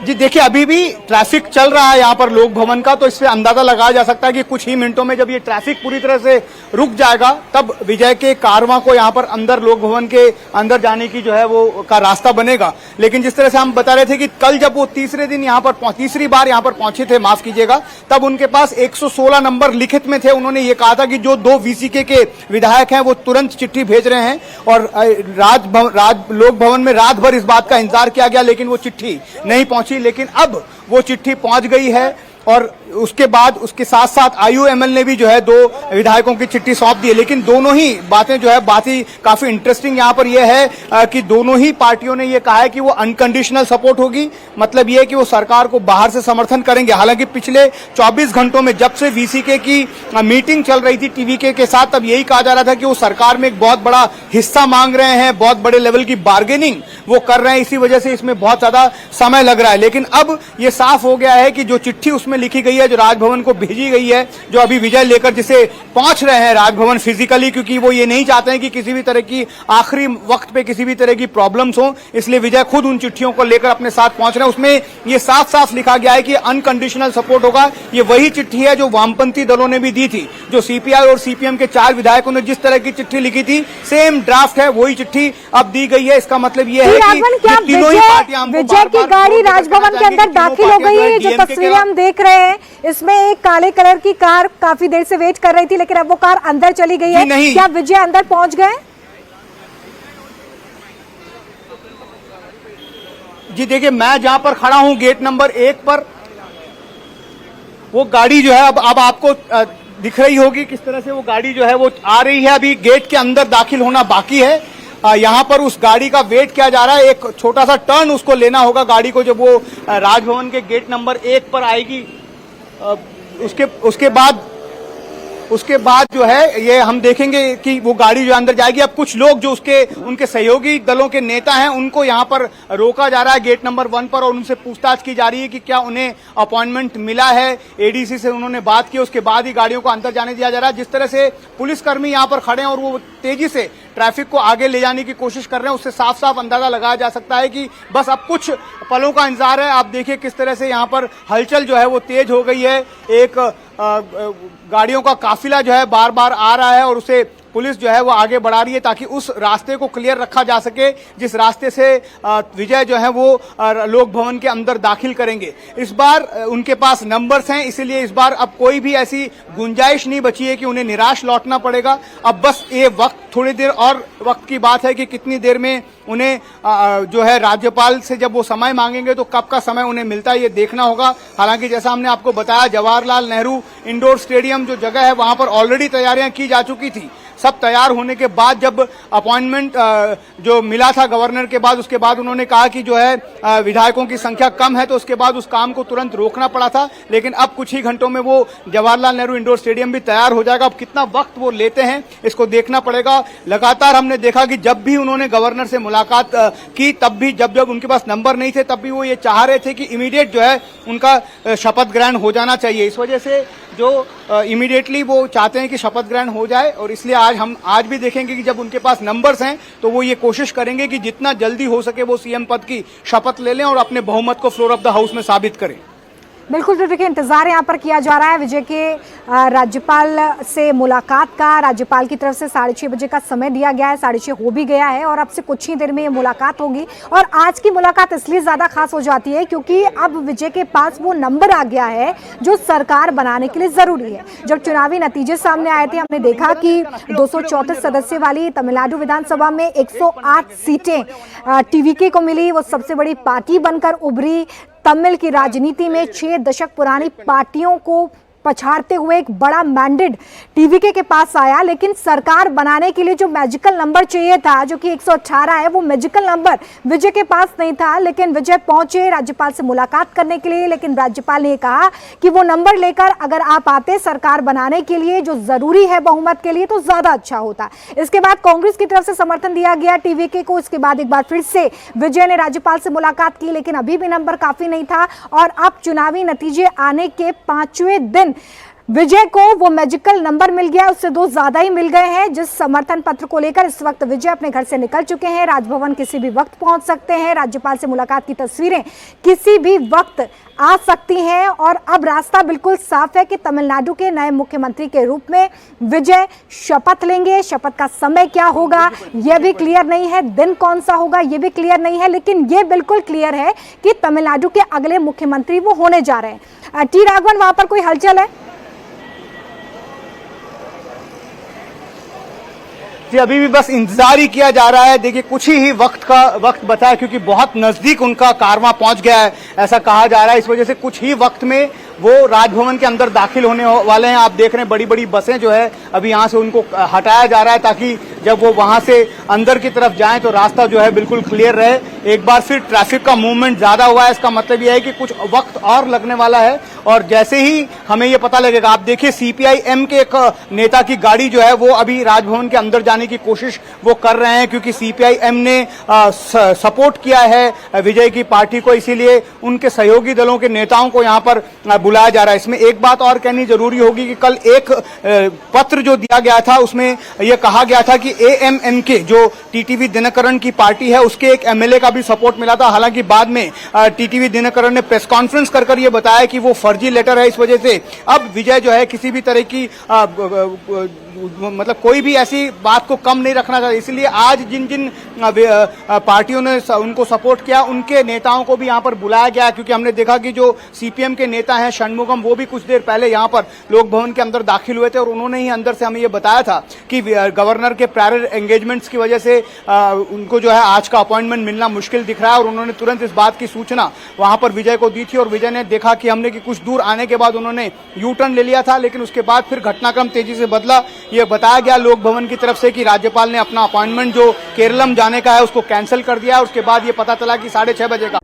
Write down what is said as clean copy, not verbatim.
जी देखिए, अभी भी ट्रैफिक चल रहा है यहाँ पर लोक भवन का, तो इससे अंदाजा लगाया जा सकता है कि कुछ ही मिनटों में जब ये ट्रैफिक पूरी तरह से रुक जाएगा तब विजय के कारवां को यहाँ पर अंदर लोक भवन के अंदर जाने की जो है वो का रास्ता बनेगा। लेकिन जिस तरह से हम बता रहे थे कि कल जब वो तीसरी बार यहाँ पर पहुंचे थे, माफ कीजिएगा, तब उनके पास 116 नंबर लिखित में थे। उन्होंने ये कहा था कि जो 2 वीसीके के विधायक हैं वो तुरंत चिट्ठी भेज रहे हैं, और लोक भवन में रात भर इस बात का इंतजार किया गया, लेकिन वो चिट्ठी नहीं पहुंची। लेकिन अब वो चिट्ठी पहुंच गई है, और उसके बाद उसके साथ साथ आईयूएमएल ने भी जो है 2 विधायकों की चिट्ठी सौंप दी है। लेकिन दोनों ही बात ही काफी इंटरेस्टिंग यहाँ पर यह है कि दोनों ही पार्टियों ने यह कहा है कि वो अनकंडीशनल सपोर्ट होगी। मतलब यह है कि वो सरकार को बाहर से समर्थन करेंगे। हालांकि पिछले 24 घंटों में जब से वीसीके की मीटिंग चल रही थी टीवीके के साथ, तब यही कहा जा रहा था कि वो सरकार में एक बहुत बड़ा हिस्सा मांग रहे हैं, बहुत बड़े लेवल की बार्गेनिंग वो कर रहे हैं, इसी वजह से इसमें बहुत ज्यादा समय लग रहा है। लेकिन अब ये साफ हो गया है कि जो चिट्ठी उसमें लिखी गई है, जो राजभवन को भेजी गई है, जो अभी विजय लेकर जिसे पहुंच रहे हैं राजभवन फिजिकली, क्योंकि वो ये नहीं चाहते हैं कि किसी भी तरह की आखिरी वक्त पे किसी भी तरह की प्रॉब्लम्स हो, इसलिए विजय खुद उन चिट्ठियों को लेकर अपने साथ पहुंच रहे हैं। उसमें ये साफ साफ लिखा गया है कि अनकंडीशनल सपोर्ट होगा। ये वही चिट्ठी है जो वामपंथी दलों ने भी दी थी, जो सीपीआई और सीपीएम के 4 विधायकों ने जिस तरह की चिट्ठी लिखी थी, सेम ड्राफ्ट है, वही चिट्ठी अब दी गई है। इसका मतलब ये है कि तीनों ही पार्टियां विजय की गाड़ी राजभवन के अंदर दाखिल हो गई है। जो तस्वीरें हम देख रहे हैं, इसमें एक काले कलर की कार काफी देर से वेट कर रही थी, लेकिन अब वो कार अंदर चली गई है। क्या विजय अंदर पहुंच गए? जी देखिए, मैं जहां पर खड़ा हूं गेट नंबर 1 पर, वो गाड़ी जो है अब आपको दिख रही होगी किस तरह से वो गाड़ी जो है वो आ रही है। अभी गेट के अंदर दाखिल होना बाकी है। यहाँ पर उस गाड़ी का वेट किया जा रहा है। एक छोटा सा टर्न उसको लेना होगा गाड़ी को, जब वो राजभवन के गेट नंबर 1 पर आएगी। उसके बाद जो है ये हम देखेंगे कि वो गाड़ी जो अंदर जाएगी। अब कुछ लोग जो उनके सहयोगी दलों के नेता हैं, उनको यहाँ पर रोका जा रहा है गेट नंबर 1 पर, और उनसे पूछताछ की जा रही है कि क्या उन्हें अपॉइंटमेंट मिला है, एडीसी से उन्होंने बात की, उसके बाद ही गाड़ियों को अंदर जाने दिया जा रहा है। जिस तरह से पुलिसकर्मी यहाँ पर खड़े हैं और वो तेजी से ट्रैफिक को आगे ले जाने की कोशिश कर रहे हैं, उससे साफ साफ अंदाजा लगाया जा सकता है कि बस अब कुछ पलों का इंतजार है। आप देखिए किस तरह से यहाँ पर हलचल जो है वो तेज हो गई है। एक गाड़ियों का काफिला जो है बार बार आ रहा है, और उसे पुलिस जो है वो आगे बढ़ा रही है ताकि उस रास्ते को क्लियर रखा जा सके जिस रास्ते से विजय जो है वो लोक भवन के अंदर दाखिल करेंगे। इस बार उनके पास नंबर्स हैं, इसीलिए इस बार अब कोई भी ऐसी गुंजाइश नहीं बची है कि उन्हें निराश लौटना पड़ेगा। अब बस ये वक्त, थोड़ी देर और वक्त की बात है कि कितनी देर में उन्हें जो है राज्यपाल से जब वो समय मांगेंगे तो कब का समय उन्हें मिलता है ये देखना होगा। हालांकि जैसा हमने आपको बताया, जवाहरलाल नेहरू इंडोर स्टेडियम जो जगह है वहां पर ऑलरेडी तैयारियां की जा चुकी थी। सब तैयार होने के बाद जब अपॉइंटमेंट जो मिला था गवर्नर के बाद, उसके बाद उन्होंने कहा कि जो है विधायकों की संख्या कम है, तो उसके बाद उस काम को तुरंत रोकना पड़ा था। लेकिन अब कुछ ही घंटों में वो जवाहरलाल नेहरू इंडोर स्टेडियम भी तैयार हो जाएगा। अब कितना वक्त वो लेते हैं इसको देखना पड़ेगा। लगातार हमने देखा कि जब भी उन्होंने गवर्नर से मुलाकात की, तब भी जब उनके पास नंबर नहीं थे, तब भी वो ये चाह रहे थे कि इमीडिएट जो है उनका शपथ ग्रहण हो जाना चाहिए। इस वजह से जो इमीडिएटली वो चाहते हैं कि शपथ ग्रहण हो जाए, और इसलिए हम आज भी देखेंगे कि जब उनके पास नंबर्स हैं तो वो ये कोशिश करेंगे कि जितना जल्दी हो सके वो सीएम पद की शपथ ले लें और अपने बहुमत को फ्लोर ऑफ द हाउस में साबित करें। बिल्कुल, तो देखिए इंतजार यहाँ पर किया जा रहा है विजय के राज्यपाल से मुलाकात का। राज्यपाल की तरफ से 6:30 बजे का समय दिया गया है, 6:30 हो भी गया है, और अब से कुछ ही देर में ये मुलाकात होगी। और आज की मुलाकात इसलिए ज़्यादा खास हो जाती है क्योंकि अब विजय के पास वो नंबर आ गया है जो सरकार बनाने के लिए ज़रूरी है। जब चुनावी नतीजे सामने आए थे, हमने देखा कि 234 सदस्य वाली तमिलनाडु विधानसभा में 108 सीटें टीवीके को मिली। वो सबसे बड़ी पार्टी बनकर उभरी। तमिल की राजनीति में 6 दशक पुरानी पार्टियों को पछाड़ते हुए एक बड़ा मैंडेट टीवीके के पास आया। लेकिन सरकार बनाने के लिए जो मैजिकल नंबर चाहिए था, जो कि 118 है, वो मैजिकल नंबर विजय के पास नहीं था। लेकिन विजय पहुंचे राज्यपाल से मुलाकात करने के लिए, लेकिन राज्यपाल ने कहा कि वो नंबर लेकर अगर आप आते सरकार बनाने के लिए जो जरूरी है बहुमत के लिए, तो ज्यादा अच्छा होता। इसके बाद कांग्रेस की तरफ से समर्थन दिया गया टीवीके को। इसके बाद एक बार फिर से विजय ने राज्यपाल से मुलाकात की, लेकिन अभी भी नंबर काफी नहीं था। और अब चुनावी नतीजे आने के 5वें दिन विजय को वो मैजिकल नंबर मिल गया, उससे 2 ज्यादा ही मिल गए हैं। जिस समर्थन पत्र को लेकर इस वक्त विजय अपने घर से निकल चुके हैं। राजभवन किसी भी वक्त पहुंच सकते हैं। राज्यपाल से मुलाकात की तस्वीरें किसी भी वक्त आ सकती हैं और अब रास्ता बिल्कुल साफ है कि तमिलनाडु के नए मुख्यमंत्री के रूप में विजय शपथ लेंगे। शपथ का समय क्या होगा यह भी क्लियर नहीं है, दिन कौन सा होगा यह भी क्लियर नहीं है, लेकिन यह बिल्कुल क्लियर है कि तमिलनाडु के अगले मुख्यमंत्री वो होने जा रहे हैं। टी राघवन, वहां पर कोई हलचल है? जी, अभी भी बस इंतजार ही किया जा रहा है। देखिए, कुछ ही वक्त बचा है क्योंकि बहुत नजदीक उनका कारवां पहुंच गया है, ऐसा कहा जा रहा है। इस वजह से कुछ ही वक्त में वो राजभवन के अंदर दाखिल होने वाले हैं। आप देख रहे हैं बड़ी बड़ी बसें जो है अभी यहां से उनको हटाया जा रहा है ताकि जब वो वहां से अंदर की तरफ जाएं तो रास्ता जो है बिल्कुल क्लियर रहे। एक बार फिर ट्रैफिक का मूवमेंट ज्यादा हुआ है, इसका मतलब यह है कि कुछ वक्त और लगने वाला है। और जैसे ही हमें ये पता लगेगा, आप देखिए सीपीआई-एम के एक नेता की गाड़ी जो है वो अभी राजभवन के अंदर जाने की कोशिश वो कर रहे हैं क्योंकि सीपीआई-एम ने सपोर्ट किया है विजय की पार्टी को, इसीलिए उनके सहयोगी दलों के नेताओं को यहां पर बुलाया जा रहा है। इसमें एक बात और कहनी जरूरी होगी कि कल एक पत्र जो दिया गया था उसमें यह कहा गया था कि एएमएमके जो टीटीवी दिनकरन की पार्टी है उसके एक एमएलए का भी सपोर्ट मिला था। हालांकि बाद में टीटीवी दिनकरन ने प्रेस कॉन्फ्रेंस कर ये बताया कि वो फर्जी लेटर है, इस वजह से अब विजय जो है किसी भी तरह की मतलब कोई भी ऐसी बात को कम नहीं रखना चाहता। इसलिए आज जिन जिन पार्टियों ने उनको सपोर्ट किया उनके नेताओं को भी यहां पर बुलाया गया, क्योंकि हमने देखा कि जो सीपीएम के नेता हैं षणमुगम, वो भी कुछ देर पहले यहां पर लोक भवन के अंदर दाखिल हुए थे और उन्होंने ही अंदर से हमें ये बताया था कि गवर्नर के प्रायर एंगेजमेंट्स की वजह से उनको जो है आज का अपॉइंटमेंट मिलना मुश्किल दिख रहा है और उन्होंने तुरंत इस बात की सूचना वहां पर विजय को दी थी और विजय ने देखा कि हमने कि कुछ दूर आने के बाद उन्होंने यू टर्न ले लिया था, लेकिन उसके बाद फिर घटनाक्रम तेजी से बदला। ये बताया गया लोक भवन की तरफ से कि राज्यपाल ने अपना अपॉइंटमेंट जो केरलम जाने का है उसको कैंसिल कर दिया। उसके बाद ये पता चला कि 6:30 बजे का